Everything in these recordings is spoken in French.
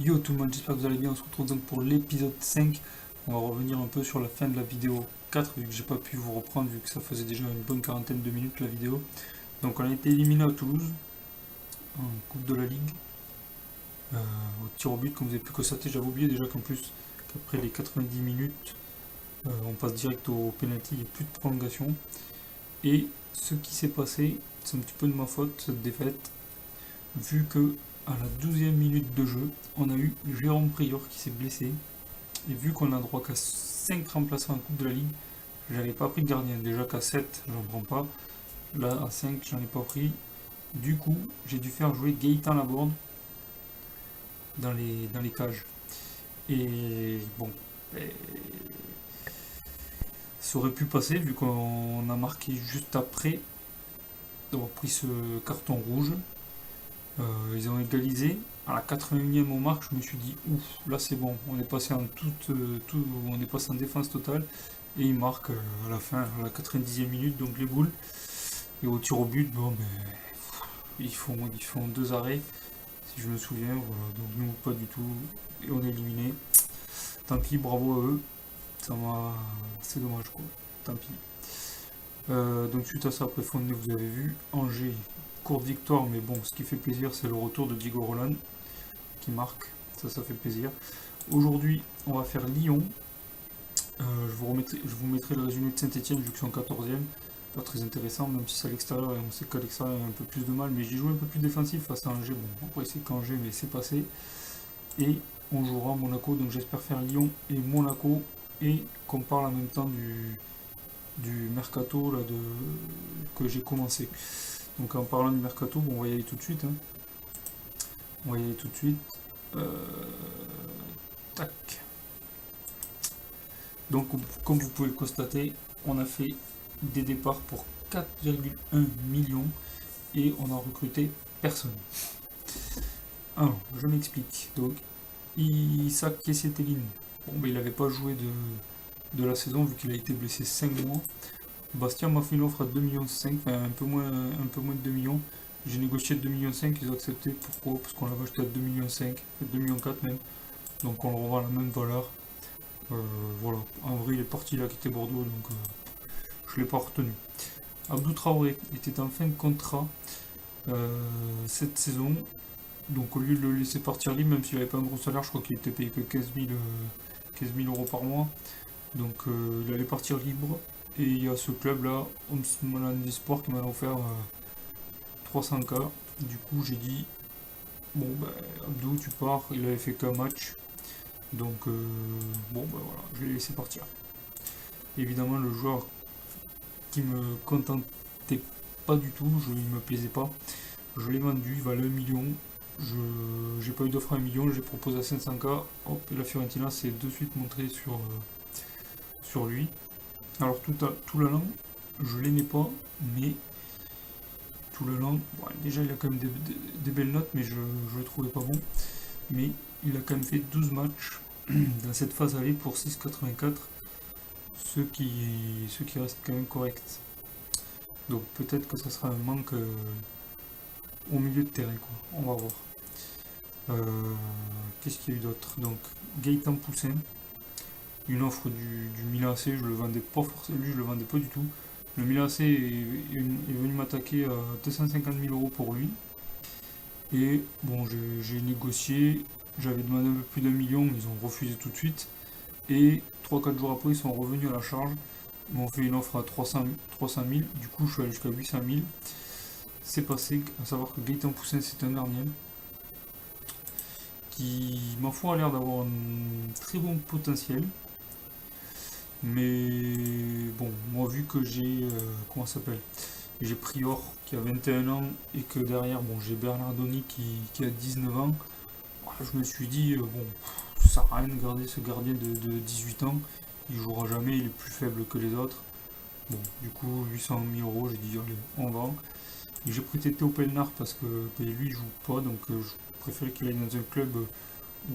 Yo tout le monde, j'espère que vous allez bien. On se retrouve donc pour l'épisode 5. On va revenir un peu sur la fin de la vidéo 4 vu que j'ai pas pu vous reprendre vu que ça faisait déjà une bonne quarantaine de minutes la vidéo. Donc on a été éliminé à Toulouse en Coupe de la Ligue au tir au but. Comme vous avez pu constater, j'avais oublié déjà qu'après les 90 minutes on passe direct au penalty, il n'y a plus de prolongation. Et ce qui s'est passé, c'est un petit peu de ma faute cette défaite, vu que à la 12e minute de jeu, on a eu Jérôme Prior qui s'est blessé. Et vu qu'on a droit qu'à 5 remplaçants en Coupe de la Ligue, j'avais pas pris de gardien. Déjà qu'à 7, j'en prends pas. Là, à 5, j'en ai pas pris. Du coup, j'ai dû faire jouer Gaëtan Laborde dans les cages. Et bon, ça aurait pu passer vu qu'on a marqué juste après d'avoir pris ce carton rouge. Ils ont égalisé. À la 81e au marque, je me suis dit ouf, là c'est bon, on est passé on est passé en défense totale et ils marquent à la fin, à la 90e minute, donc les boules. Et au tir au but, bon ben ils font 2 arrêts, si je me souviens, voilà, donc nous pas du tout, et on est éliminé. Tant pis, bravo à eux. C'est dommage quoi. Tant pis. Donc suite à ça, après Fontenay, vous avez vu, Angers, courte victoire, mais bon, ce qui fait plaisir, c'est le retour de Diego Roland qui marque, ça fait plaisir. Aujourd'hui, on va faire Lyon. Je vous mettrai le résumé de Saint-Etienne vu que c'est en 14e. Pas très intéressant, même si c'est à l'extérieur et on sait qu'à l'extérieur il y a un peu plus de mal, mais j'ai joué un peu plus défensif face à Angers. Bon, après c'est qu'Angers, mais c'est passé. Et on jouera Monaco, donc j'espère faire Lyon et Monaco et qu'on parle en même temps du mercato là, que j'ai commencé. Donc en parlant du mercato, bon, on va y aller tout de suite. Hein. On va y aller tout de suite. Tac. Donc comme vous pouvez le constater, on a fait des départs pour 4,1 millions et on a recruté personne. Alors, je m'explique. Donc, Isaac Kiese-Tellin, bon, ben, il n'avait pas joué de la saison vu qu'il a été blessé 5 mois. Bastien m'a fait une offre à 2,5 millions, enfin un peu moins de 2 millions. J'ai négocié 2,5 millions, ils ont accepté. Pourquoi? Parce qu'on l'avait acheté à 2,5 millions, 2,4 millions même. Donc on le revend à la même valeur. Voilà. En vrai, il est parti, il a quitté Bordeaux, donc je ne l'ai pas retenu. Abdou Traoré était en fin de contrat cette saison. Donc au lieu de le laisser partir libre, même s'il n'avait pas un gros salaire, je crois qu'il était payé que 15 000 euros par mois. Donc il allait partir libre. Et il y a ce club là, Omsmolan Sport, qui m'a offert 300K. Du coup j'ai dit, bon ben Abdou tu pars, il avait fait qu'un match. Donc bon ben voilà, je l'ai laissé partir. Évidemment le joueur qui me contentait pas du tout, il me plaisait pas. Je l'ai vendu, il valait 1 million. J'ai pas eu d'offre à 1 million, j'ai proposé à 500K. Hop, et la Fiorentina s'est de suite montrée sur lui. Alors tout l'allant, je l'aimais pas, mais tout l'allant, bon, déjà il a quand même des belles notes, mais je le trouvais pas bon. Mais il a quand même fait 12 matchs dans cette phase aller pour 6,84, ce qui reste quand même correct. Donc peut-être que ça sera un manque au milieu de terrain, quoi. On va voir. Qu'est-ce qu'il y a eu d'autre? Donc Gaëtan Poussin, une offre du Milan AC, je le vendais pas forcément, lui je le vendais pas du tout. Le Milan AC est venu m'attaquer à 250 000 euros pour lui. Et bon, j'ai négocié, j'avais demandé un peu plus d'1 million, ils ont refusé tout de suite. Et 3-4 jours après, ils sont revenus à la charge. Ils m'ont fait une offre à 300 000, du coup je suis allé jusqu'à 800 000. C'est passé, à savoir que Gaëtan Poussin c'est un gardien qui, ma foi, a l'air d'avoir un très bon potentiel. Mais bon, moi vu que j'ai, comment ça s'appelle, j'ai Prior qui a 21 ans et que derrière, bon, j'ai Bernardoni qui a 19 ans, je me suis dit, bon, ça sert à rien de garder ce gardien de 18 ans, il jouera jamais, il est plus faible que les autres. Bon, du coup, 800 000 euros, j'ai dit, allez, on vend. Et j'ai prêté Théo Pelnard parce que lui, il joue pas, donc je préfère qu'il aille dans un club où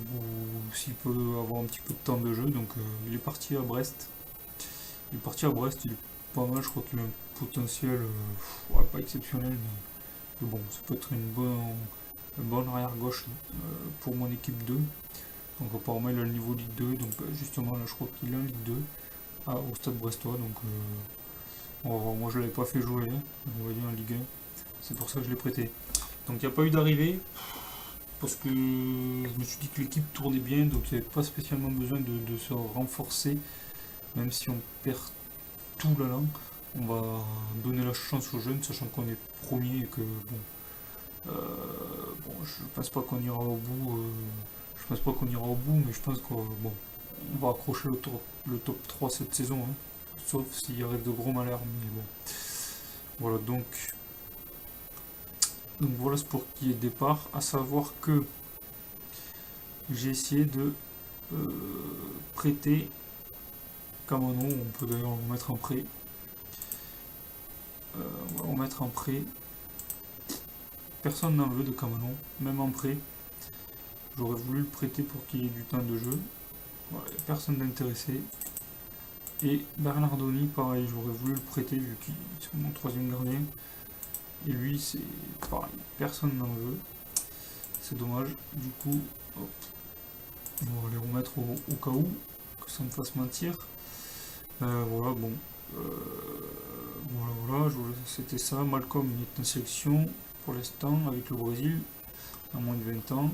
s'il peut avoir un petit peu de temps de jeu. Donc il est parti à Brest. Il est pas mal, je crois qu'il a un potentiel pas exceptionnel, mais bon, ça peut être bon arrière gauche pour mon équipe 2. Donc apparemment il a le niveau Ligue 2, donc justement là je crois qu'il est en Ligue 2 au Stade Brestois, donc moi je l'avais pas fait jouer, hein, on va dire en Ligue 1, c'est pour ça que je l'ai prêté. Donc il n'y a pas eu d'arrivée, parce que je me suis dit que l'équipe tournait bien, donc il n'y avait pas spécialement besoin de se renforcer, même si on perd tout là, on va donner la chance aux jeunes, sachant qu'on est premier et que bon, je pense pas qu'on ira au bout. Je pense pas qu'on ira au bout, mais je pense qu'on va accrocher le top 3 cette saison, hein. Sauf s'il arrive de gros malheurs, mais bon. Voilà, donc voilà ce pour qui est départ, à savoir que j'ai essayé de prêter Kamano, on peut d'ailleurs le mettre en prêt. On va le mettre en prêt. Personne n'en veut de Kamano, même en prêt. J'aurais voulu le prêter pour qu'il y ait du temps de jeu. Voilà, personne d'intéressé. Et Bernardoni, pareil, j'aurais voulu le prêter vu qu'il est mon troisième gardien. Et lui, c'est pareil, personne n'en veut. C'est dommage. Du coup, hop, on va les remettre au cas où, que ça me fasse mentir. Voilà, bon. Voilà, c'était ça. Malcolm il est en sélection pour l'instant avec le Brésil, à moins de 20 ans.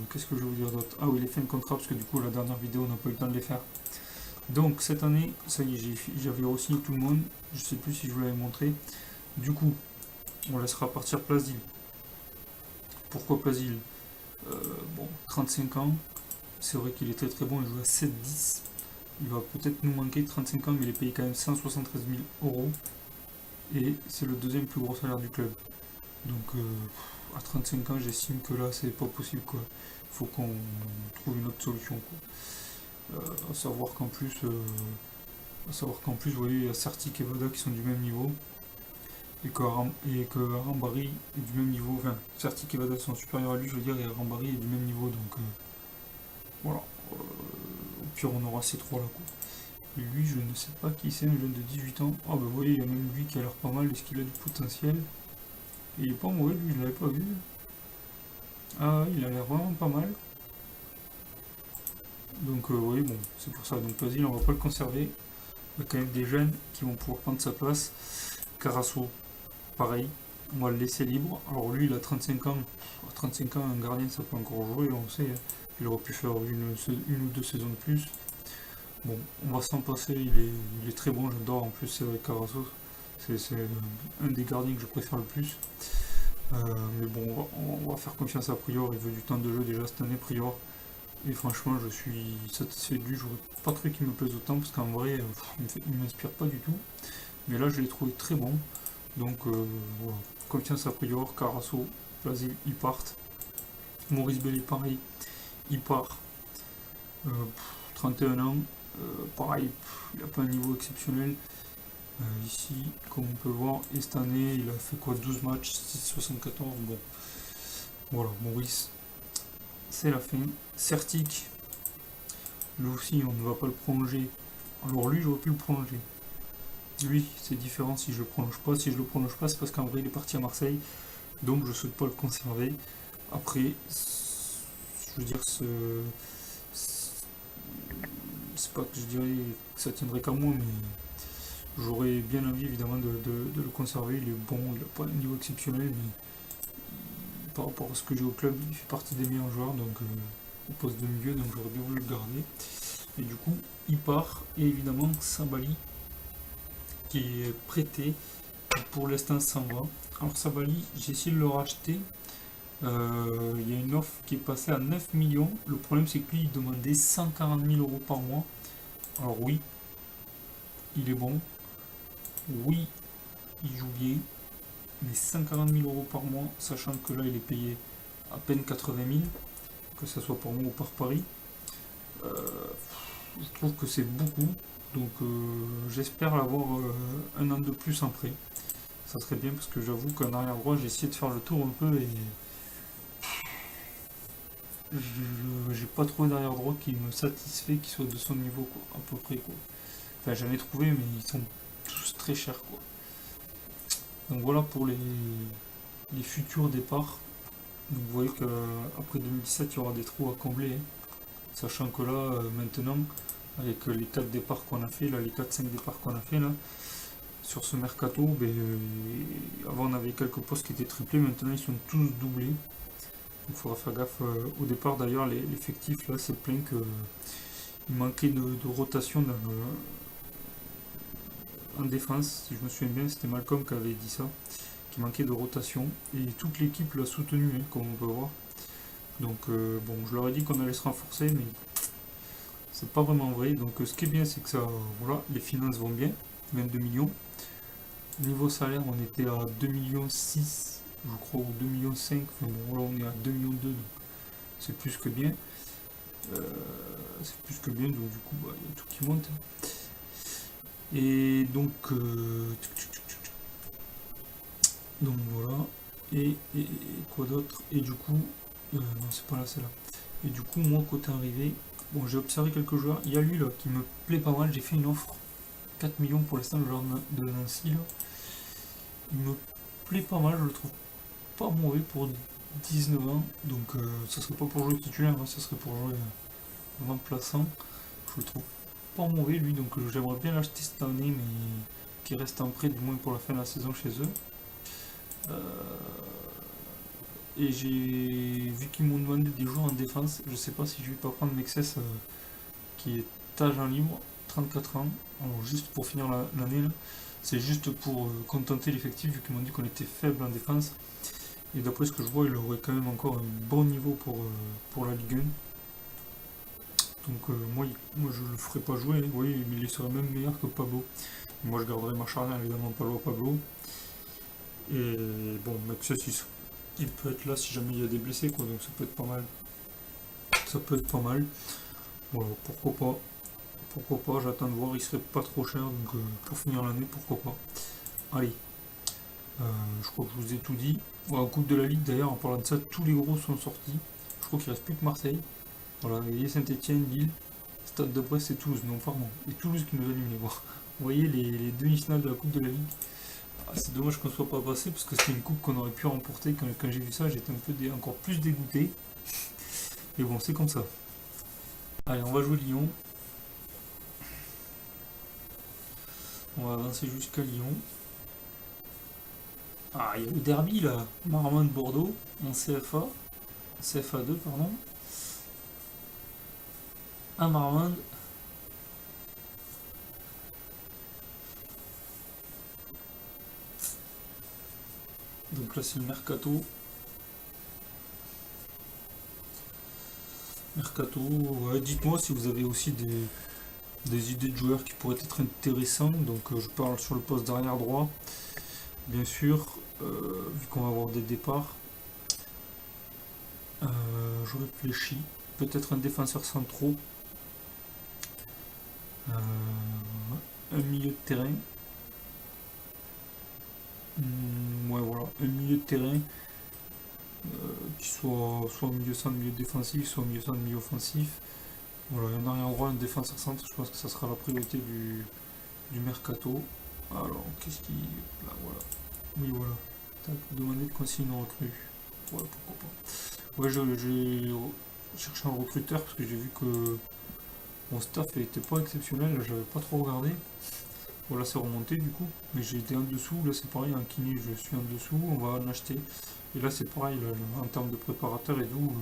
Qu'est-ce que je vais vous dire d'autre? Ah oui, les fins de contrat, parce que du coup, la dernière vidéo, on n'a pas eu le temps de les faire. Donc, cette année, ça y est, j'avais re-signé tout le monde. Je sais plus si je vous l'avais montré. Du coup, on laissera partir Plasil. Pourquoi Plasil? Bon, 35 ans. C'est vrai qu'il est très très bon, il joue à 7-10. Il va peut-être nous manquer 35 ans, mais il est payé quand même 173 000 euros. Et c'est le deuxième plus gros salaire du club. Donc à 35 ans, j'estime que là, c'est pas possible, quoi. Il faut qu'on trouve une autre solution, quoi. À savoir qu'en plus, vous voyez, il y a Sertic et Vada qui sont du même niveau. Et que Arambari est du même niveau. Enfin, Sertic et Vada sont supérieurs à lui, je veux dire, et Arambari est du même niveau. Donc voilà. Au pire, on aura ces trois-là, quoi. Et lui, je ne sais pas qui c'est, un jeune de 18 ans. Ah bah vous voyez, il y a même lui qui a l'air pas mal, est-ce qu'il a du potentiel? Et il est pas mauvais, lui, je l'avais pas vu. Ah, il a l'air vraiment pas mal. Donc oui, bon, c'est pour ça. Donc vas-y, on va pas le conserver. Il y a quand même des jeunes qui vont pouvoir prendre sa place. Carasso, pareil, on va le laisser libre. Alors lui, il a 35 ans. À 35 ans, un gardien, ça peut encore jouer, on sait. Il aurait pu faire une ou deux saisons de plus. Bon, on va s'en passer, il est très bon, j'adore. En plus, c'est vrai, Carasso, c'est un des gardiens que je préfère le plus. Mais bon, on va faire confiance à Prior, il veut du temps de jeu déjà cette année, Prior. Et franchement, je suis satisfait de lui. Je vois pas trop qu'il me plaise autant parce qu'en vrai, il m'inspire pas du tout. Mais là, je l'ai trouvé très bon. Donc, voilà. Confiance à Prior, Carasso, Plasil, ils partent. Maurice Bellet, pareil, il part. 31 ans, pareil, il n'a pas un niveau exceptionnel. Ici, comme on peut voir, et cette année, il a fait quoi, 12 matchs, 6,74. Bon, voilà, Maurice, c'est la fin. Certic, lui aussi, on ne va pas le prolonger. Alors lui, j'aurais pu le prolonger. Lui, c'est différent si je le prolonge pas. Si je le prolonge pas, c'est parce qu'en vrai, il est parti à Marseille. Donc, je souhaite pas le conserver. Après, je veux dire, c'est pas que je dirais que ça tiendrait qu'à moi, mais j'aurais bien envie, évidemment, de le conserver. Il est bon, il n'a pas un niveau exceptionnel, mais par rapport à ce que j'ai au club, il fait partie des meilleurs joueurs, donc au poste de milieu, donc j'aurais bien voulu le garder. Et du coup, il part, et évidemment, Sabali, qui est prêté, pour l'instant s'en va. Alors Sabali, j'ai essayé de le racheter. Il y a une offre qui est passée à 9 millions. Le problème, c'est que lui, il demandait 140 000 euros par mois. Alors oui, il est bon. Oui, il joue bien. Mais 140 000 euros par mois, sachant que là, il est payé à peine 80 000, que ce soit par mois ou par pari. Je trouve que c'est beaucoup. Donc j'espère l'avoir un an de plus en prêt. Ça serait bien parce que j'avoue qu'en arrière droit, j'ai essayé de faire le tour un peu et j'ai pas trouvé d'arrière droit qui me satisfait, qui soit de son niveau, quoi, à peu près, quoi. Enfin, j'en ai trouvé, mais ils sont tous très chers, quoi. Donc voilà pour les futurs départs. Donc vous voyez qu'après 2017 il y aura des trous à combler, hein. Sachant que là maintenant avec les 4 départs qu'on a fait, là, les 4-5 départs qu'on a fait là, sur ce mercato, avant on avait quelques postes qui étaient triplés, maintenant ils sont tous doublés. Donc il faudra faire gaffe au départ. D'ailleurs l'effectif là c'est plein que il manquait de rotation en défense, si je me souviens bien, c'était Malcolm qui avait dit ça, qu'il manquait de rotation, et toute l'équipe l'a soutenu, hein, comme on peut voir. Donc bon, je leur ai dit qu'on allait se renforcer, mais c'est pas vraiment vrai. Donc ce qui est bien, c'est que ça, voilà, les finances vont bien, 22 millions. Niveau salaire, on était à 2,6 millions, je crois, ou 2,5 millions. Enfin bon, là on est à 2,2 millions, donc c'est plus que bien. Donc du coup, il y a tout qui monte. Et donc voilà. Et quoi d'autre? Et du coup, non, c'est pas là, c'est là. Et du coup, moi, côté arrivé, bon, j'ai observé quelques joueurs. Il y a lui là qui me plaît pas mal. J'ai fait une offre 4 millions pour l'instant, le joueur de Nancy là. Il me plaît pas mal, je le trouve pas mauvais pour 19 ans. Donc, ça serait pas pour jouer titulaire, hein, ça serait pour jouer remplaçant. Je le trouve pas mauvais lui, donc j'aimerais bien l'acheter cette année, mais qui reste en prêt du moins pour la fin de la saison chez eux. Et j'ai vu qu'ils m'ont demandé des joueurs en défense. Je sais pas si je vais pas prendre Mexès qui est agent libre, 34 ans. Alors juste pour finir l'année là, c'est juste pour contenter l'effectif vu qu'ils m'ont dit qu'on était faible en défense. Et d'après ce que je vois, il aurait quand même encore un bon niveau pour la Ligue 1. Donc moi je le ferai pas jouer, hein. Oui, mais il serait même meilleur que Pablo. Moi je garderai ma charnière évidemment Pablo. Et bon, Mexès il peut être là si jamais il y a des blessés, quoi, donc ça peut être pas mal. Voilà, pourquoi pas, j'attends de voir, il serait pas trop cher, donc pour finir l'année, pourquoi pas. Allez, je crois que je vous ai tout dit. Voilà, Coupe de la Ligue d'ailleurs, en parlant de ça, tous les gros sont sortis. Je crois qu'il reste plus que Marseille. Voilà, vous voyez Saint-Etienne, Lille, Stade de Brest et Toulouse, non pardon, et Toulouse qui nous a éliminés. Bon, vous voyez les demi-finales de la Coupe de la Ligue. C'est dommage qu'on ne soit pas passé parce que c'était une coupe qu'on aurait pu remporter. Quand j'ai vu ça, j'étais un peu encore plus dégoûté. Et bon, c'est comme ça. Allez, on va jouer Lyon. On va avancer jusqu'à Lyon. Ah, il y a le derby là. Marmande-Bordeaux en CFA. CFA2, pardon. À Marmande. Donc là, c'est le mercato. Ouais, dites-moi si vous avez aussi des idées de joueurs qui pourraient être intéressants. Donc je parle sur le poste d'arrière droit, bien sûr, vu qu'on va avoir des départs. Je réfléchis. Peut-être un défenseur central, un milieu de terrain. Ouais, voilà, un milieu de terrain qui soit milieu centre, milieu défensif, soit milieu centre, milieu offensif. Voilà, un arrière droit, un défenseur centre, je pense que ça sera la priorité du mercato. Alors, qu'est-ce qui. Là, voilà. Oui, voilà. Tac, demander de consigner une recrue. Ouais, pourquoi pas. Ouais, j'ai cherché un recruteur parce que j'ai vu que mon staff était pas exceptionnel, là, j'avais pas trop regardé. Voilà, c'est remonté du coup, mais j'ai été en dessous. Là, c'est pareil, en kiné, je suis en dessous, on va en acheter. Et là, c'est pareil, là, en termes de préparateur et tout,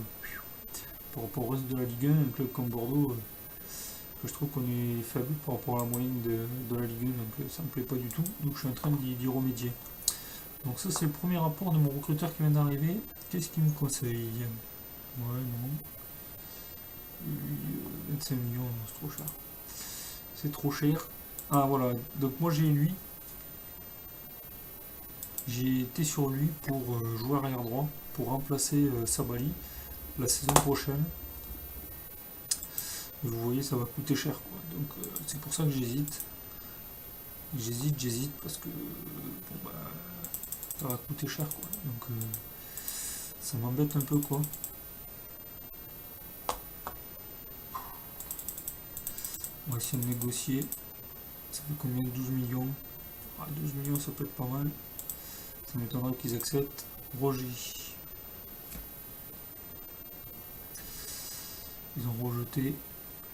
par rapport au reste de la Ligue 1, un club comme Bordeaux, je trouve qu'on est faible par rapport à la moyenne de la Ligue 1, donc ça me plaît pas du tout. Donc, je suis en train d'y remédier. Donc, ça, c'est le premier rapport de mon recruteur qui vient d'arriver. Qu'est-ce qu'il me conseille? Ouais, non. 25 millions, c'est trop cher. C'est trop cher. Ah, voilà. Donc, moi, j'ai été sur lui pour jouer arrière droit, pour remplacer Sabali la saison prochaine. Et vous voyez, ça va coûter cher, quoi. Donc c'est pour ça que j'hésite. J'hésite parce que bon, bah, ça va coûter cher, quoi. Donc ça m'embête un peu, quoi. On va essayer de négocier. Ça fait combien? 12 millions. Ah, 12 millions, ça peut être pas mal. Ça m'étonnerait qu'ils acceptent. Roger. Ils ont rejeté.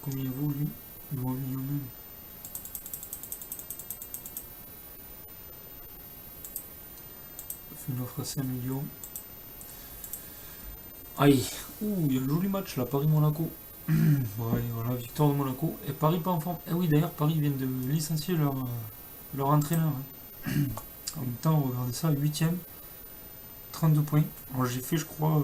Combien vaut lui? Il vaut 1 million même. Fait une offre à 5 millions. Aïe. Ouh, il y a un joli match là, Paris-Monaco. Ouais, voilà, victoire de Monaco. Et Paris pas en forme. Et oui, d'ailleurs, Paris vient de licencier leur entraîneur. En même temps, regardez ça, 8ème, 32 points. Alors j'ai fait, je crois,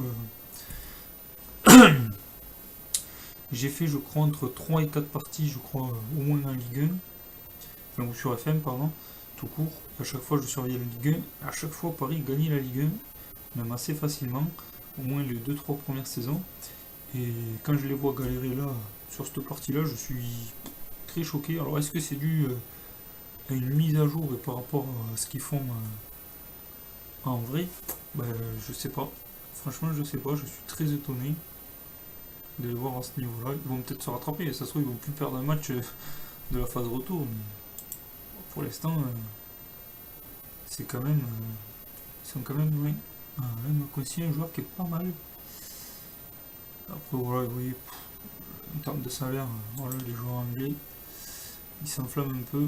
entre 3 et 4 parties, je crois, au moins en Ligue 1. Enfin, ou sur FM, pardon, tout court. À chaque fois, je surveillais la Ligue 1. À chaque fois, Paris gagnait la Ligue 1, même assez facilement, au moins les 2-3 premières saisons. Et quand je les vois galérer là, sur cette partie-là, je suis très choqué. Alors, est-ce que c'est dû à une mise à jour et par rapport à ce qu'ils font en vrai? Ben, je sais pas. Franchement, je sais pas. Je suis très étonné de les voir à ce niveau-là. Ils vont peut-être se rattraper. Ça se trouve, ils vont plus perdre un match de la phase retour. Mais pour l'instant, c'est quand même. Ils sont quand même loin. Même aussi un joueur qui est pas mal. Après, voilà, vous voyez, en termes de salaire, voilà, les joueurs anglais, ils s'enflamment un peu.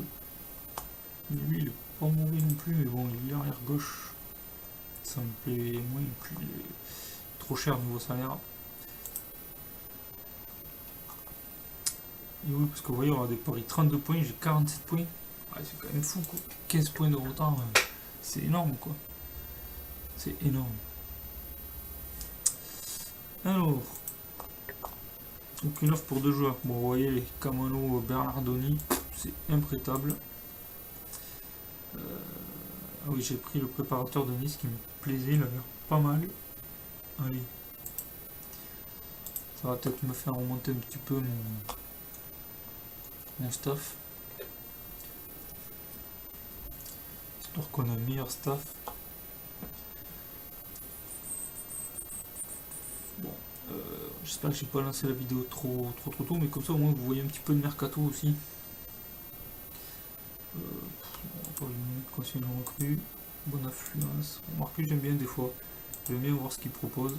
Lui, il est pas mauvais non plus, mais bon, il est arrière gauche. Ça me plaît moins, plus il est trop cher niveau salaire. Et oui, parce que vous voyez, on a des paris 32 points, j'ai 47 points. Ouais, c'est quand même fou, quoi. 15 points de retard, c'est énorme, quoi. C'est énorme. Alors, donc une offre pour 2 joueurs. Bon, vous voyez, les Camano Bernardoni, c'est imprêtable. Ah oui, j'ai pris le préparateur de Nice qui me plaisait, il a l'air pas mal. Allez. Ça va peut-être me faire remonter un petit peu mon staff. J'espère qu'on a un meilleur staff. Bon, j'espère que j'ai pas lancé la vidéo trop tôt, mais comme ça au moins vous voyez un petit peu de mercato aussi. Pour les minutes conseil de recrue, bonne affluence. Remarquez, j'aime bien des fois. J'aime bien voir ce qu'ils proposent.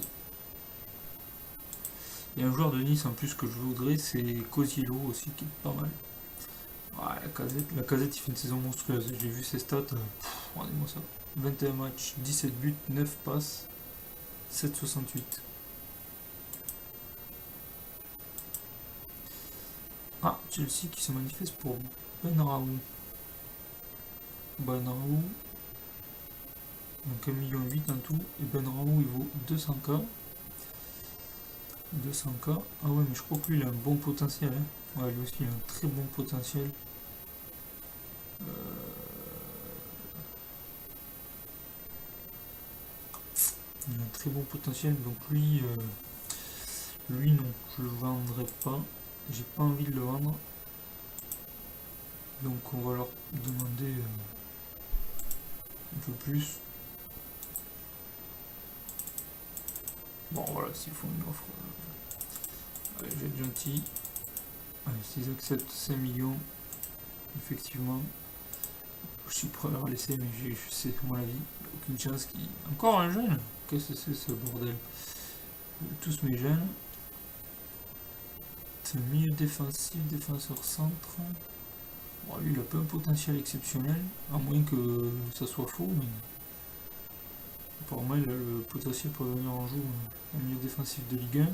Il y a un joueur de Nice en plus que je voudrais, c'est Cosiello aussi qui est pas mal. Ouais, la casette il fait une saison monstrueuse. J'ai vu ses stats. Regardez-moi ça. 21 matchs, 17 buts, 9 passes, 7,68. Ah, Chelsea qui se manifeste pour Benraoult. Benraoult. Donc 1,8 million en tout. Et Benraoult il vaut 200K. 200K. Ah ouais, mais je crois que lui il a un bon potentiel. Hein. Ouais, lui aussi il a un très bon potentiel. Il a un très bon potentiel. Donc lui non, je le vendrai pas. J'ai pas envie de le vendre. Donc on va leur demander un peu plus. Bon voilà, s'ils font une offre. Allez, je vais être gentil. Allez, s'ils acceptent 5 millions, effectivement, je suis prêt à leur laisser, mais je sais, à mon avis, il n'y a aucune chance qu'il. Encore un jeune. Qu'est-ce que c'est ce bordel? Tous mes jeunes. C'est un milieu défensif, défenseur centre. Bon, lui, il a pas un potentiel exceptionnel, à moins que ça soit faux, mais apparemment, il a le potentiel pour venir en joue un milieu défensif de Ligue 1.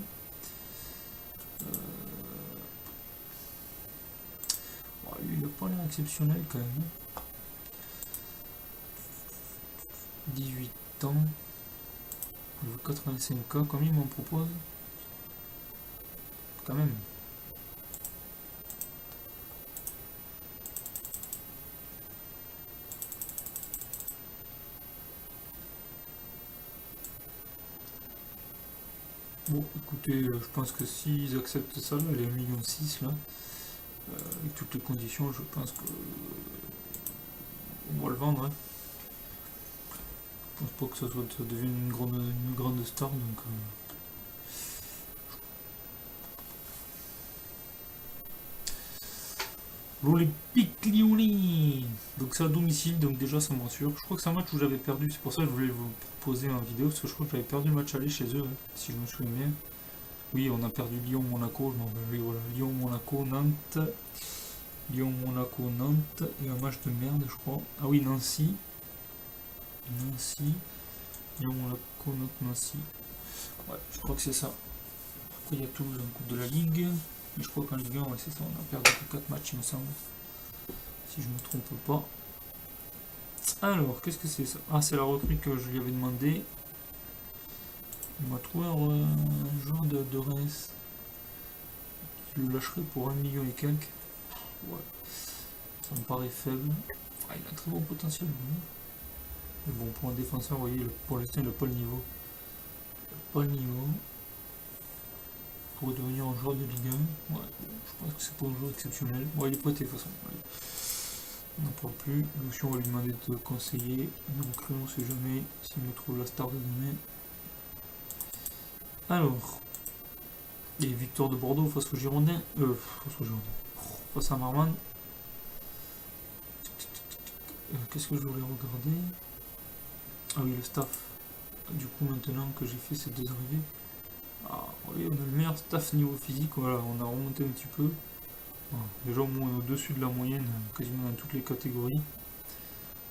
Bon, lui, il a pas l'air exceptionnel quand même. 18 ans. 85K, combien il m'en propose? Quand même. Bon, écoutez, je pense que s'ils acceptent ça, là, les 1,6 million là, avec toutes les conditions, je pense que on va le vendre. Hein. Je pense pas que ça devienne une grande star, donc. L'Olympique Lyonnais. Donc c'est à domicile, donc déjà ça me rassure. Je crois que c'est un match où j'avais perdu, c'est pour ça que je voulais vous poser en vidéo parce que je crois que j'avais perdu le match aller chez eux, hein, si je me souviens bien. Oui, on a perdu Lyon-Monaco, oui, voilà, Lyon-Monaco-Nantes. Lyon-Monaco-Nantes et un match de merde, je crois. Ah oui, Nancy. Nancy. Lyon-Monaco-Nantes-Nancy. Ouais, je crois que c'est ça. Après, il y a Toulouse en Coupe de la Ligue. Et je crois qu'en Ligue 1, ouais, c'est ça, on a perdu que 4 matchs, il me semble. Si je me trompe pas. Alors, qu'est-ce que c'est ça? Ah, c'est la recrue que je lui avais demandé. Il m'a trouvé un joueur de Reims. Je le lâcherai pour 1 million et quelques. Ouais. Ça me paraît faible. Ah, il a un très bon potentiel. Mais bon, pour un défenseur, vous voyez, pour l'instant, il n'a pas le niveau. Pas le niveau. Pour devenir un joueur de Ligue 1. Ouais, je pense que c'est pas un joueur exceptionnel. Bon, il est prêté de toute façon. Allez. On n'en parle plus. Lucian, on va lui demander de conseiller. Donc, on sait jamais s'il me trouve la star de demain. Alors. Et victoire de Bordeaux face au Girondin. Face au Girondin. Face à Marmande. Qu'est-ce que je voulais regarder? Ah oui, le staff. Du coup, maintenant que j'ai fait ces deux arrivées. Ah oui, on a le meilleur staff niveau physique. Voilà, on a remonté un petit peu. Voilà, déjà au moins au-dessus de la moyenne, quasiment dans toutes les catégories.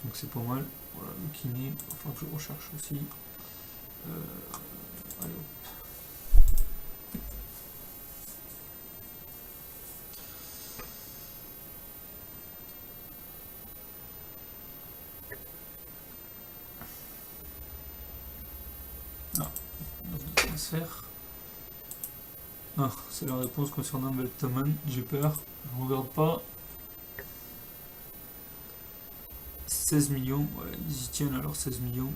Donc c'est pas mal. Voilà, le kiné. Enfin, que je recherche aussi. Allez hop. Transfert. Ah, c'est la réponse concernant Beltaman, j'ai peur, je regarde pas. 16 millions, voilà, ils y tiennent alors 16 millions.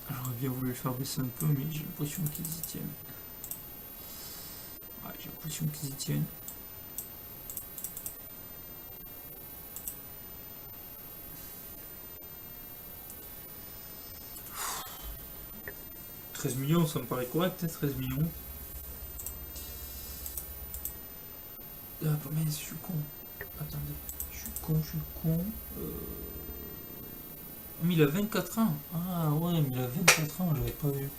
J'aurais bien voulu le faire baisser un peu, mais j'ai l'impression qu'ils y tiennent. Ouais, j'ai l'impression qu'ils y tiennent. « 13 millions, ça me paraît correct, hein, 13 millions. Ah, mais je suis con. Attendez, je suis con. Mais il a 24 ans. Ah ouais, mais il a 24 ans, j'avais pas vu.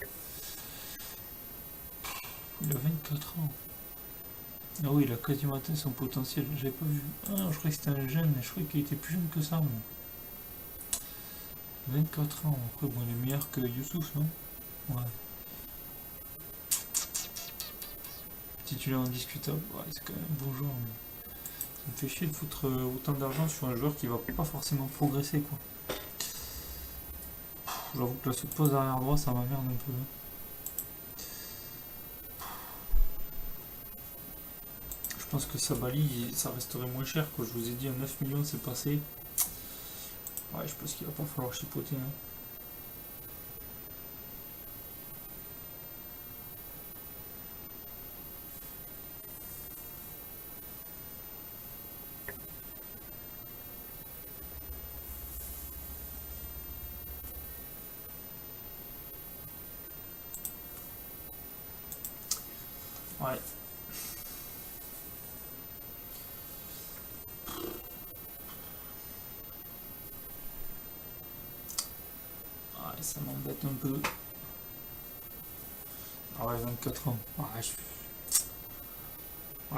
Il a 24 ans. Ah oui, il a quasiment atteint son potentiel, j'avais pas vu. Ah, je croyais que c'était un jeune, mais je croyais qu'il était plus jeune que ça, moi. 24 ans, après bon, il est meilleur que Youssouf, non? Ouais. Titulaire indiscutable, ouais, c'est quand même un bon joueur, mais ça me fait chier de foutre autant d'argent sur un joueur qui va pas forcément progresser, quoi. J'avoue que là, ce pose arrière droit, ça m'emmerde un peu. Je pense que Sabali, ça resterait moins cher, quoi. Je vous ai dit, à 9 millions, c'est passé. Ouais, je pense qu'il va pas falloir chipoter, hein. Ouais. Ouais, ça m'embête un peu. Ah ouais, 24 ans. Ouais,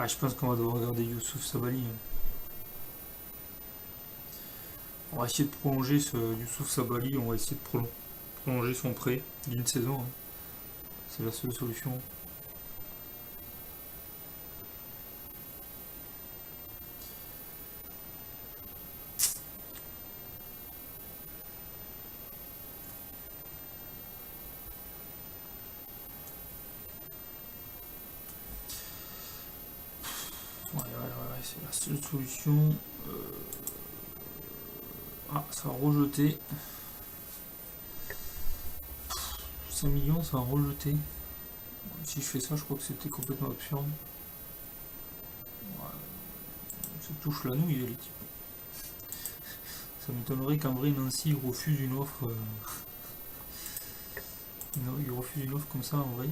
je pense qu'on va devoir regarder Youssouf Sabali, hein. On va essayer de prolonger ce Youssouf Sabali, on va essayer de prolonger son prêt d'une saison, hein. C'est la seule solution. Ouais, c'est la seule solution. Ah, ça a rejeté. 5 millions, ça a rejeté. Si je fais ça, je crois que c'était complètement absurde. Ouais, ça touche la nouille, les types. Ça m'étonnerait qu'en vrai, Nancy refuse une offre. Il refuse une offre comme ça, en vrai.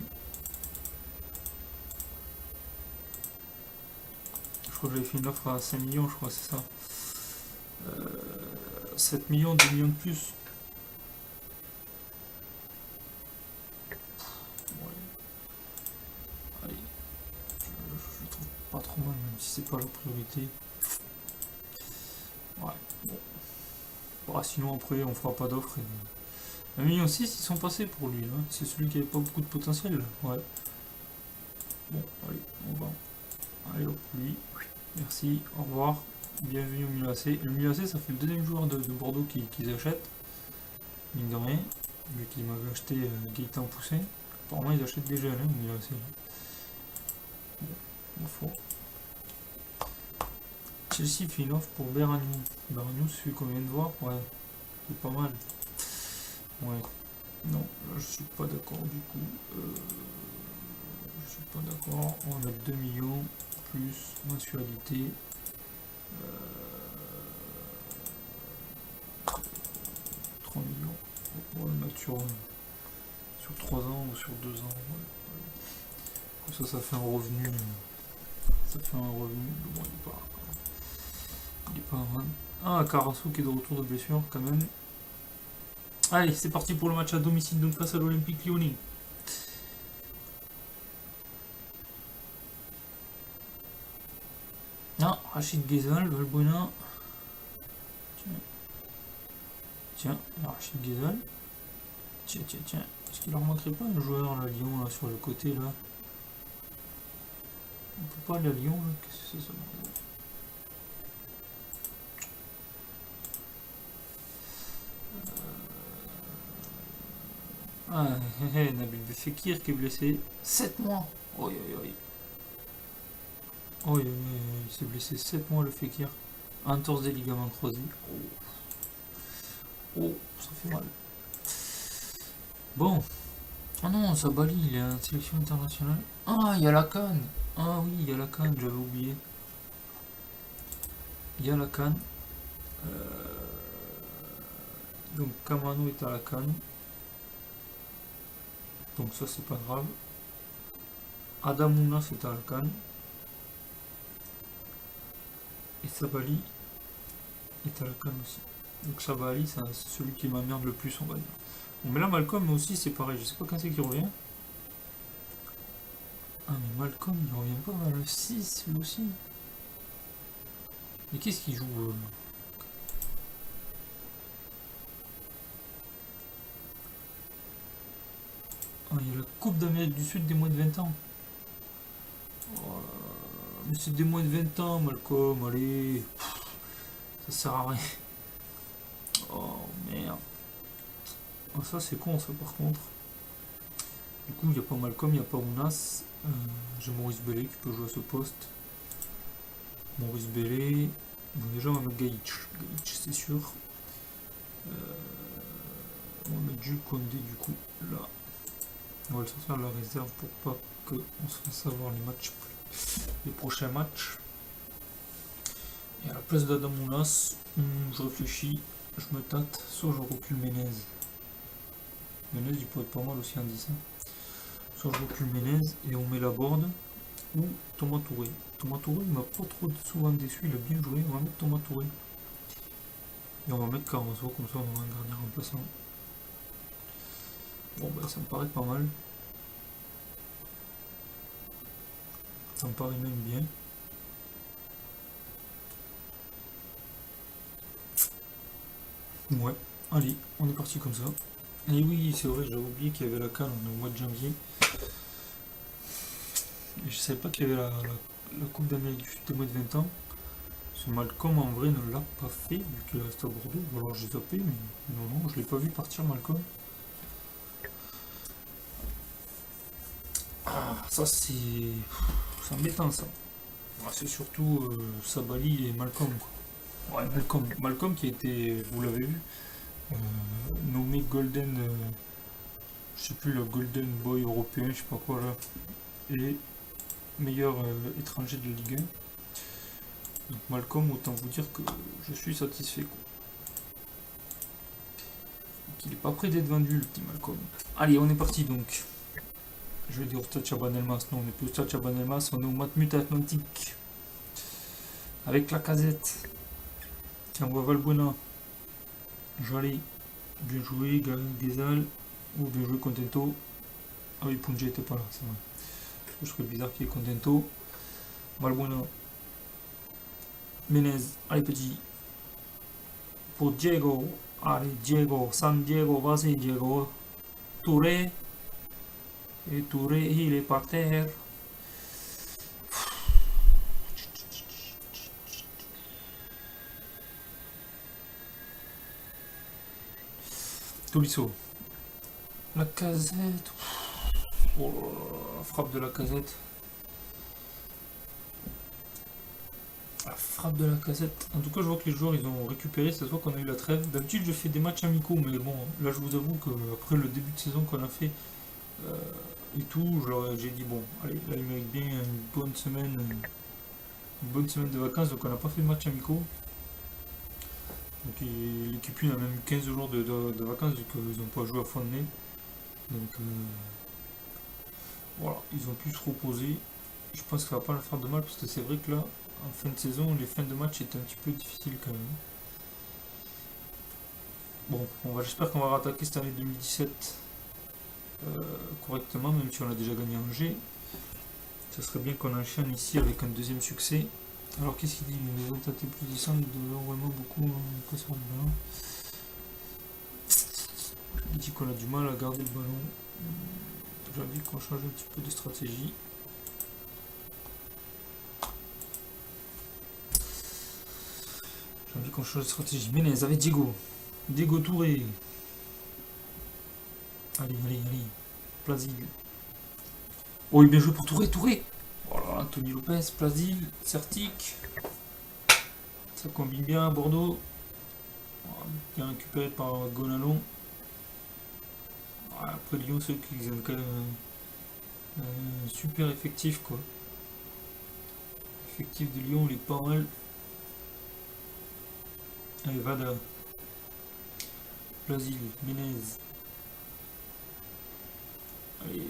Je crois que j'avais fait une offre à 5 millions, je crois, c'est ça. 7 millions, 2 millions de plus. Ouais. Allez, je trouve pas trop mal, même si c'est pas la priorité. Ouais, bon. Bah, sinon après on fera pas d'offre. 1,6 million, ils sont passés pour lui, hein. C'est celui qui avait pas beaucoup de potentiel. Ouais. Bon, allez, on va. Allez hop, lui. Merci, au revoir. Bienvenue au milieu AC. Le milieu AC, ça fait le deuxième joueur de Bordeaux qu'ils achètent. Mine de rien. Vu qu'ils m'avaient acheté Gaëtan Poussin. Apparemment, ils achètent des jeunes, hein, au milieu AC. Bon, faut. Chelsea fait une offre pour Beragnou. Beragnou, celui qu'on vient de voir, ouais. C'est pas mal. Ouais. Non, là, je suis pas d'accord du coup. Je suis pas d'accord. On va mettre 2 millions plus mensualité. 3 millions. On va le mettre sur 3 ans ou sur 2 ans. Ouais. Comme ça fait un revenu. Ça fait un revenu. Bon, il est pas mal. Ah, Carasso qui est de retour de blessure quand même. Allez, c'est parti pour le match à domicile, donc face à l'Olympique Lyonnais. Ah, Rachid Ghezal, Valbuena. Tiens, Rachid Ghezal. Tiens. Est-ce qu'il leur manquerait pas un joueur là, Lyon, là, sur le côté là? On peut pas aller à Lyon là? Qu'est-ce que c'est ça? Ah, Nabil Fekir qui est blessé. 7 mois. Oui. Oh, il s'est blessé 7 mois le Fekir. Entorse des ligaments croisés. Oh, ça fait mal. Bon. Ah non, Sabali, il est en sélection internationale. Ah, il y a la CAN. Ah oui, il y a la CAN, j'avais oublié. Il y a la CAN. Donc Kamano est à la CAN. Donc ça, c'est pas grave. Adamouna, c'est à la CAN. Et Sabali est à la CAN aussi. Donc Sabali, c'est celui qui m'emmerde le plus, on va dire. Bon, mais là, Malcolm aussi, c'est pareil. Je sais pas quand c'est qu'il revient. Ah, mais Malcolm, il revient pas vers le 6, lui aussi. Mais qu'est-ce qu'il joue Ah, il y a la Coupe d'Amérique du Sud des moins de 20 ans. Oh, mais c'est des moins de 20 ans, Malcolm, allez. Ça sert à rien. Oh, merde. Oh, ça, c'est con, ça, par contre. Du coup, il n'y a pas Malcolm, il n'y a pas Ounas. J'ai Maurice Bellé qui peut jouer à ce poste. Maurice Bellé. Bon, déjà, on va mettre Gaïch. Gaïch, c'est sûr. On va mettre Jules Condé, du coup, là. On va le sortir de la réserve pour pas qu'on se fasse avoir les prochains matchs. Et à la place d'Adam Ounas, je réfléchis, je me tâte, soit je recule Menez. Menez, il peut être pas mal aussi en 10. Soit je recule Menez et on met la board, ou Thomas Touré. Thomas Touré, il m'a pas trop souvent déçu, il a bien joué. On va mettre Thomas Touré. Et on va mettre Carasso, comme ça on aura un gardien remplaçant. Bon, bah ça me paraît pas mal. Ça me paraît même bien. Ouais, allez, on est parti comme ça. Et oui, c'est vrai, j'avais oublié qu'il y avait la CAN au mois de janvier. Et je savais pas qu'il y avait la Coupe d'Amérique du Sud des moins de 20 ans. Ce Malcolm en vrai ne l'a pas fait, vu qu'il reste à Bordeaux. Ou alors j'ai tapé, mais non, je l'ai pas vu partir Malcolm. Ah, ça c'est embêtant ça. Ah, c'est surtout Sabali et Malcolm quoi. Ouais, Malcolm qui a été, vous l'avez vu, nommé Golden, je sais plus, le Golden Boy européen, je sais pas quoi là, et meilleur étranger de Ligue 1. Donc Malcolm, autant vous dire que je suis satisfait quoi. Donc, il est pas prêt d'être vendu le petit Malcolm. Allez, on est parti donc. Je vais dire au Stade Chaban Elmas, non on n'est plus au Stade Chaban Elmas, on est au Matmut Atlantique. Avec la casette qui envoie Valbuena. Jolly. Bien joué, Gezal. Ou bien joué, Contento. Ah oui, Punja était pas là, c'est vrai. Je serais bizarre qu'il y ait Contento. Valbuena. Menez. Allez, petit. Pour Diego. Allez, Diego. San Diego, vas-y, Diego. Touré. Et Touré, il est par terre. Tolisso. La casette. Oh là là, la frappe de la casette. La frappe de la casette. En tout cas, je vois que les joueurs ils ont récupéré. Ça se voit qu'on a eu la trêve. D'habitude, je fais des matchs amicaux, mais bon, là, je vous avoue que après le début de saison qu'on a fait euh, et tout, j'ai dit bon, allez, là, il mérite bien une bonne semaine de vacances. Donc, on n'a pas fait de matchs amicaux. Donc, l'équipe 1 a même eu 15 jours de vacances vu qu'ils n'ont pas joué à fond de nez. Donc, voilà, ils ont pu se reposer. Je pense que ça va pas leur faire de mal parce que c'est vrai que là, en fin de saison, les fins de match étaient un petit peu difficiles quand même. Bon, j'espère qu'on va rattaquer cette année 2017 correctement, même si on a déjà gagné Angers. Ça serait bien qu'on enchaîne ici avec un deuxième succès. Alors qu'est-ce qu'il dit? Les maisons tenté plus descendre de vraiment beaucoup sur le ballon. Il dit qu'on a du mal à garder le ballon. J'ai envie qu'on change un petit peu de stratégie. J'ai envie qu'on change de stratégie. Menez avec Diego. Diego Touré. Allez, allez, allez. Plasil. Oh, il est bien joué pour Touré, Touré. Voilà, Anthony Lopez, Plasil, Certic. Ça combine bien à Bordeaux. Bien récupéré par Gonalon. Après Lyon, ceux qui ont quand même un super effectif quoi. L'effectif de Lyon, il est pas mal. Allez, Vada. Plasil, Menez. Allez.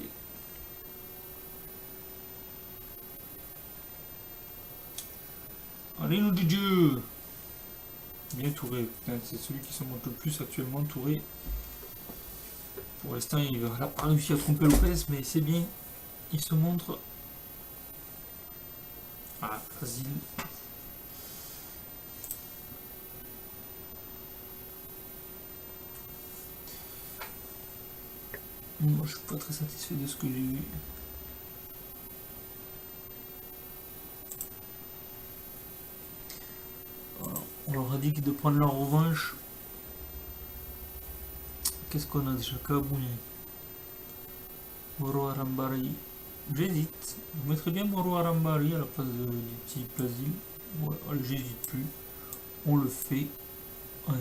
Allez, nous du Dieu. Bien Touré. C'est celui qui se monte le plus actuellement, Touré. Pour l'instant, il n'a pas réussi à tromper Lopez, mais c'est bien. Il se montre. Ah, Plasil. Moi, je suis pas très satisfait de ce que j'ai eu. Voilà. On leur a dit de prendre leur revanche. Qu'est-ce qu'on a déjà? Kabouni. Moro Arambari. J'hésite. Je mettrais bien Moro Arambari à la place du petit Plasil. Ouais, allez, j'hésite plus. On le fait. Allez.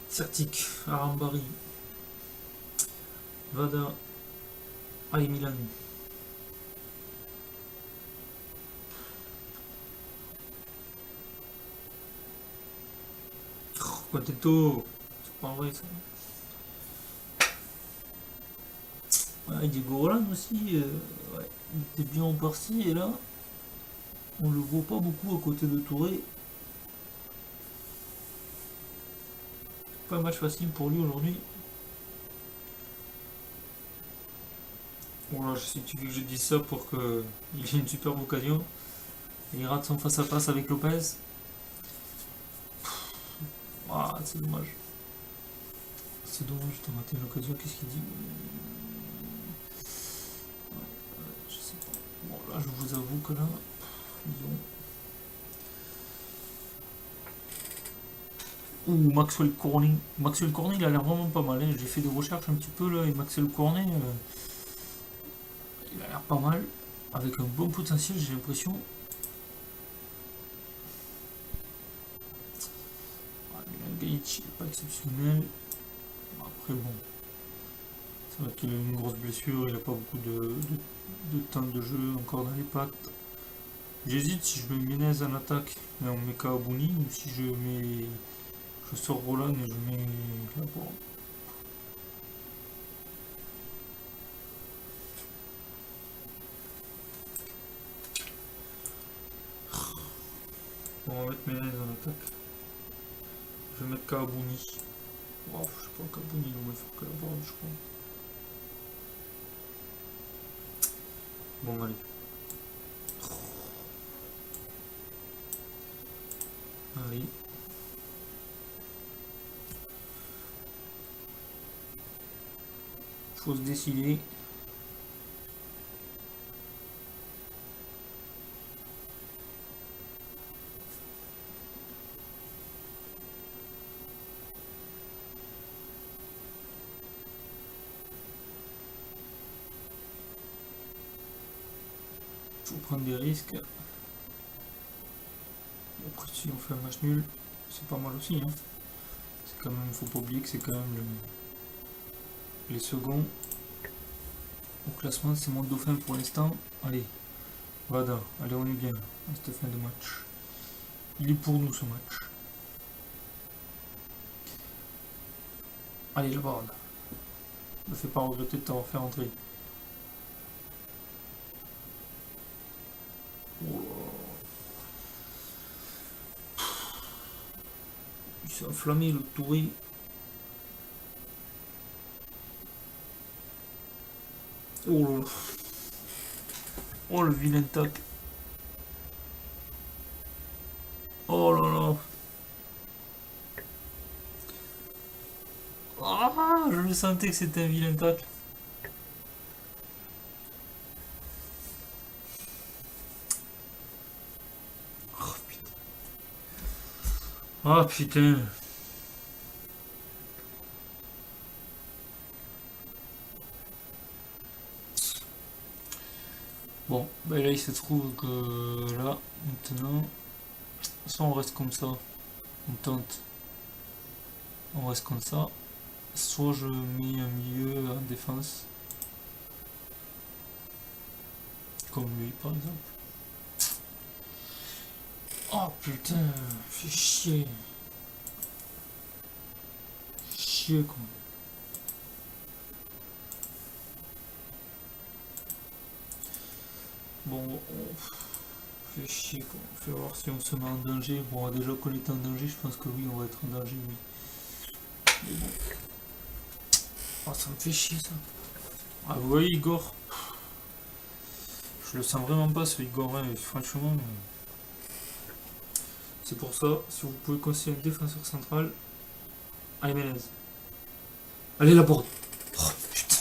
Certic, Arambari. Vada. Allez, Milan. Contento. C'est pas vrai ça. Ouais, Diego Roland aussi. Ouais, il était bien en partie et là, on le voit pas beaucoup à côté de Touré. Pas un match facile pour lui aujourd'hui. Bon là, je sais que tu veux que je dise ça pour qu'il ait une superbe occasion. Il rate son face-à-face avec Lopez. Ah, c'est dommage. C'est dommage de rater l'occasion. Qu'est-ce qu'il dit? Je sais pas. Bon, là, je vous avoue que là, disons. Ouh, Maxwell Cornet. Maxwell Cornet, il a l'air vraiment pas mal. Hein. J'ai fait des recherches un petit peu là, et Maxwell Cornet, il a l'air pas mal. Avec un bon potentiel, j'ai l'impression. Gaïch, il n'est pas exceptionnel. Après, bon. C'est vrai qu'il a une grosse blessure, il n'a pas beaucoup de temps de jeu encore dans les pattes. J'hésite si je mets Menez en attaque, mais on met Kabouni, ou si je mets. Je sors Roland et je mets Laborde. Bon, on va mettre Menez en attaque. Je vais mettre Kaabouni. Oh, je sais pas, Kaabouni, il est moins fort que la board, je crois. Bon, allez. Allez. Faut se décider. Faut prendre des risques. Après, si on fait un match nul, c'est pas mal aussi. Hein. C'est quand même, faut pas oublier que c'est quand même les seconds au classement. C'est mon dauphin pour l'instant. Allez, voilà. Allez, on est bien à cette fin de match. Il est pour nous ce match. Allez, la board. Ne fais pas regretter de t'avoir fait rentrer. Oh là. Il s'est enflammé le Touré. Oh là là. Oh le vilain tac. Oh là là. Ah, je le sentais que c'était un vilain tac. Oh putain. Ah putain. Bon, bah là il se trouve que là, maintenant, soit on reste comme ça, on tente, on reste comme ça, soit je mets un milieu en défense, comme lui par exemple. Oh putain, fais chier. Chier quoi. Bon, fait chier quoi. Fait voir si on se met en danger. Bon, déjà qu'on est en danger, je pense que oui, on va être en danger, oui. Mais bon. Oh, ça me fait chier ça. Ah, vous voyez, Igor. Je le sens vraiment pas ce Igor, hein, franchement. C'est pour ça, si vous pouvez conseiller un défenseur central, allez, Menez. Allez, la board. Oh putain.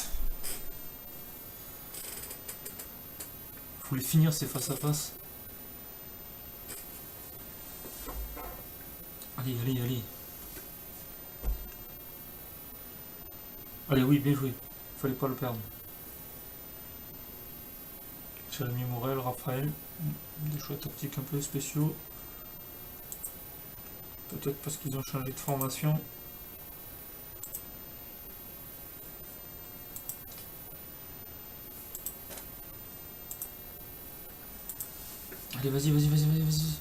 Faut les finir ces face à face. Allez, allez, allez. Allez, oui, bien joué. Fallait pas le perdre. Jérémy Morel, Raphaël. Des choix tactiques un peu spéciaux. Peut-être parce qu'ils ont changé de formation. Allez, vas-y, vas-y, vas-y, vas-y, vas-y.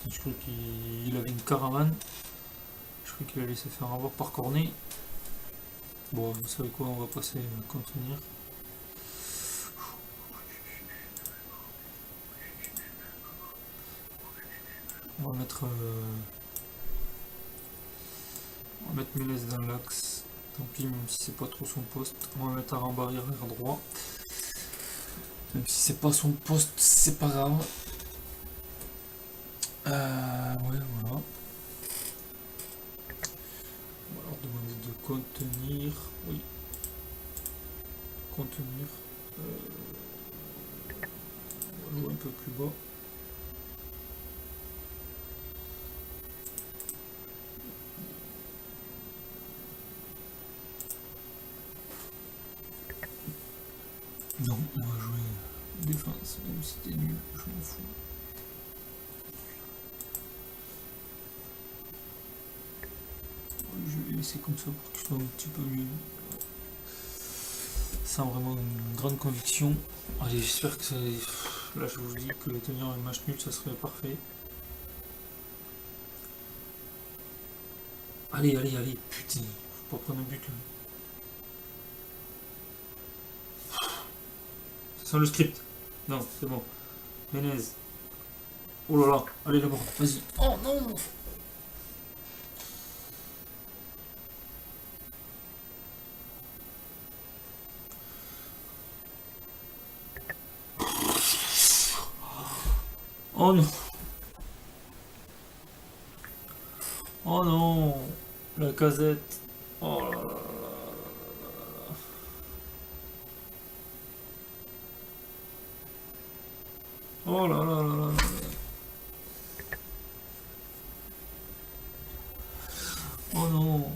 Je crois qu'il avait une caravane. Je crois qu'il allait se faire avoir par Cornet. Bon, vous savez quoi, on va passer à contenir. On va mettre Menez dans l'axe. Tant pis, même si c'est pas trop son poste. On va mettre Arambari arrière droit. Même si c'est pas son poste, c'est pas grave. Ouais, voilà. On va leur demander de contenir. Oui. Contenir. On va jouer un peu plus bas. Non, on va jouer défense, même si t'es nul, je m'en fous. Je vais laisser comme ça pour qu'il soit un petit peu mieux. Sans vraiment une grande conviction. Allez, j'espère que ça... Là, je vous dis que tenir un match nul, ça serait parfait. Allez, allez, allez, putain, faut pas prendre un but là. Ça sent le script. Non, c'est bon. Menez. Oh là là, allez d'abord, vas-y. Oh non. Oh non. Oh non. La casette. Oh là là. Oh là là là là. Oh non.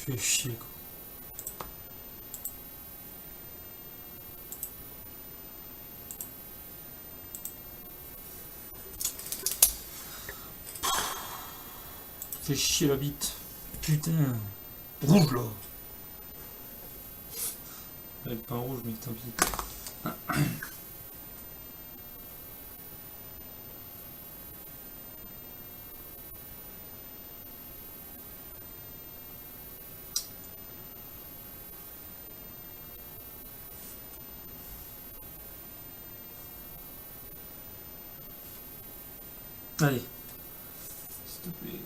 Tu fais chier quoi. Tu fais chier la bite. Putain. Rouge là. Avec pas un rouge mais tant pis. Allez. S'il te plaît.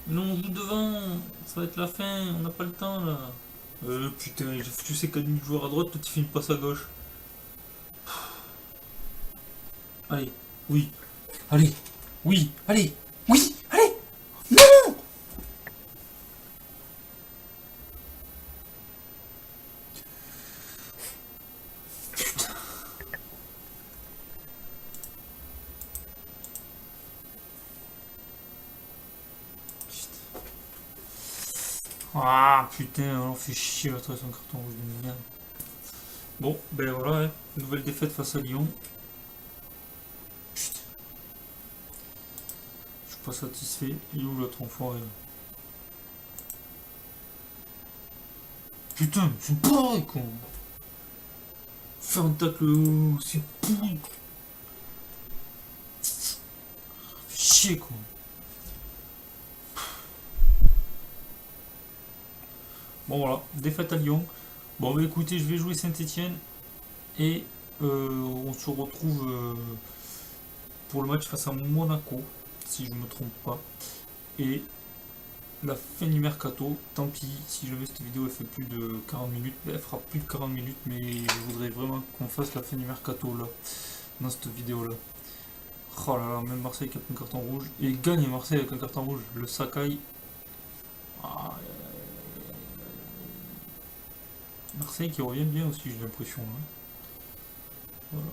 Non, on joue devant. Ça va être la fin. On n'a pas le temps là. Putain, tu sais qu'à demi joueur à droite, toi tu fais une passe à gauche. Allez. Oui. Allez. Oui. Allez. Oui. Allez. Non. Ah putain, on fait chier la son carton rouge de merde. Bon, ben voilà, hein. Nouvelle défaite face à Lyon. Putain, je suis pas satisfait. Il est où l'autre enfoiré là? Putain, c'est pareil con. Faire un tacle, c'est pourri. Chier quoi. Bon voilà, défaite à Lyon. Bon bah écoutez, je vais jouer Saint-Etienne et on se retrouve pour le match face à Monaco, si je ne me trompe pas. Et la fin du mercato, tant pis, si jamais cette vidéo elle fait plus de 40 minutes, elle fera plus de 40 minutes, mais je voudrais vraiment qu'on fasse la fin du mercato là, dans cette vidéo là. Oh là là, même Marseille qui a pris un carton rouge, et gagne Marseille avec un carton rouge, le Sakai. Ah, Marseille qui revient bien aussi, j'ai l'impression. Hein. Voilà.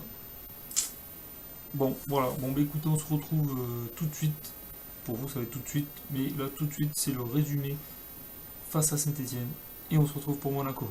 Bon, voilà, bon bah écoutez, on se retrouve tout de suite. Pour vous, ça va être tout de suite, mais là tout de suite, c'est le résumé face à Saint-Etienne. Et on se retrouve pour Monaco.